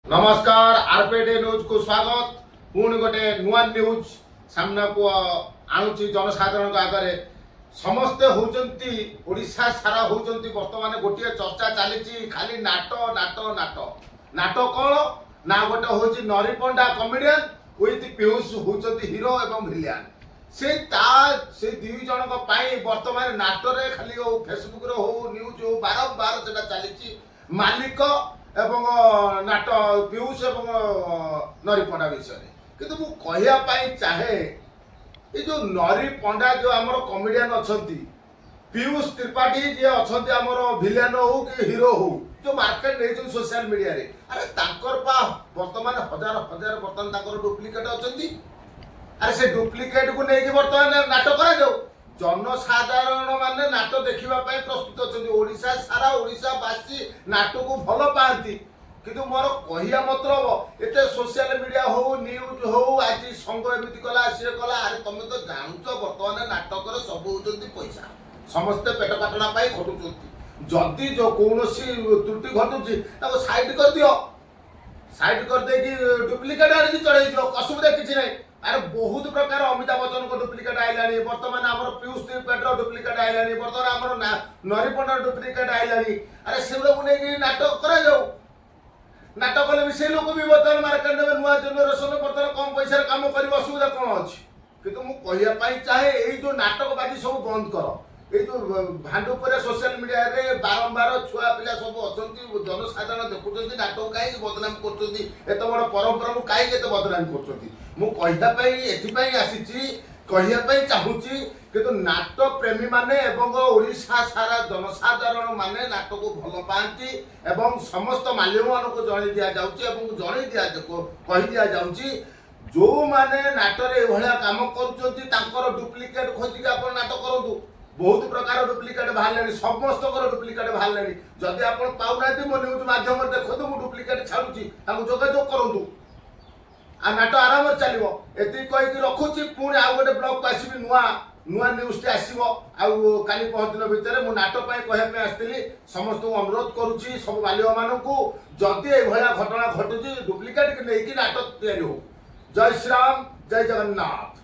नमस्कार RPD news को स्वागत। पुणी गोटे नुआ न्यूज सामना को आणुची जनसाधारण आगे समस्ते होचंती ओडिशा सारा होचंती वर्तमान गोटे चर्चा चली खाली नाटो नाटो नाटो नाटो कौन ना गोटे होची नरी पंडा कमेडियन विथ पीयूष होचंती हीरो एवं विलियन से दुई जन वर्तमान नाटरे खाली हो फेसबुक रे हो न्यूज हो बारंबार से चली मालिक एवं नाट पीयूष एवं नरी पंडा विषय किंतु मु कहवाई चाहे ये जो नरी पंडा जो आमर कमेडियन अच्छा पीयूष त्रिपाठी जी अच्छा आमर विलेन हो कि हीरो हो जो मार्केट नहीं सोशल मीडिया रे अरे तांकर पा वर्तमान हजार हजार वर्तमान डुप्लिकेट अच्छा अरे से डुप्लिकेट को लेकिन वर्तमान नाट करा जनसाधारण माने नाट देखा प्रस्तुत अच्छा ओडिशा सारा ओडिशावासी नाट को भल पाती किंतु मोर कहिया मतलब एत सोशल मीडिया हो न्यूज हो आज संघ एमती कला सी कला अरे तुम तो जानच बर्तमान नाटक सब होती पैसा समस्ते पेट पाटना खटुं जदि जो कौन त्रुटि घटुची साइड कर दियो साइड कर दे डुप्लिकेट आनी चढ़ई दियो असुविधा किसी ना अरे बहुत प्रकार अमिताभ बच्चन को डुप्लिकेट आइलानी वर्तमान आमर पीयूष त्रिपाठी डुप्लिकेट आइलानी वर्तमान आमर नरी पंडा डुप्लिकेट आइलानी अरे से लोग नहीं नाटक करा नाटक कले भी से लोग भी बर्तमान मार्केट में नुआ जेनेरेशन बर्तमान कम पैसा काम कर असुविधा कौन अच्छी किंतु मुझे चाहे ये जो नाटकबाजी सब बंद कर ये जो भांडुपर सोशल मीडिया रे बारंबार छुआ पिला सब अच्छा जनसाधारण देखुं नाटक कहीं बदनाम कर बड़ परंपरा को कहीं बदनाम कर आसी कहवाई चाहूँगी किंतु नाट प्रेमी माने एवं ओडिशा सारा जनसाधारण माने नाट को भल पाती एवं समस्त माल्यम मान को जन दि जाऊँगी जो माने नाटरे भाया काम कर डुप्लिकेट खोजिक आप नाट करूँ बहुत प्रकार डुप्लिकेट बाहर समस्त डुप्लिकेट बाहर जदि आप पाऊना मो न्यूज मध्यम देखो मुझे डुप्लिकेट छाड़ुची जोगाजोग करूँ आ नाट आराम चलो ये कहीकि रखुची पुणी आउ गोटे ब्लॉग को आसबि नुआ नुआ न्यूज टे आसो काली पहर दिन भितर मुझे नाट कहवाई आसती समस्त अनुरोध करुच्ची सब बाल्य मानू जदि ये घटना घटुची डुप्लिकेट नहीं नाटक तैयारी हो। जय श्री राम जय जगन्नाथ।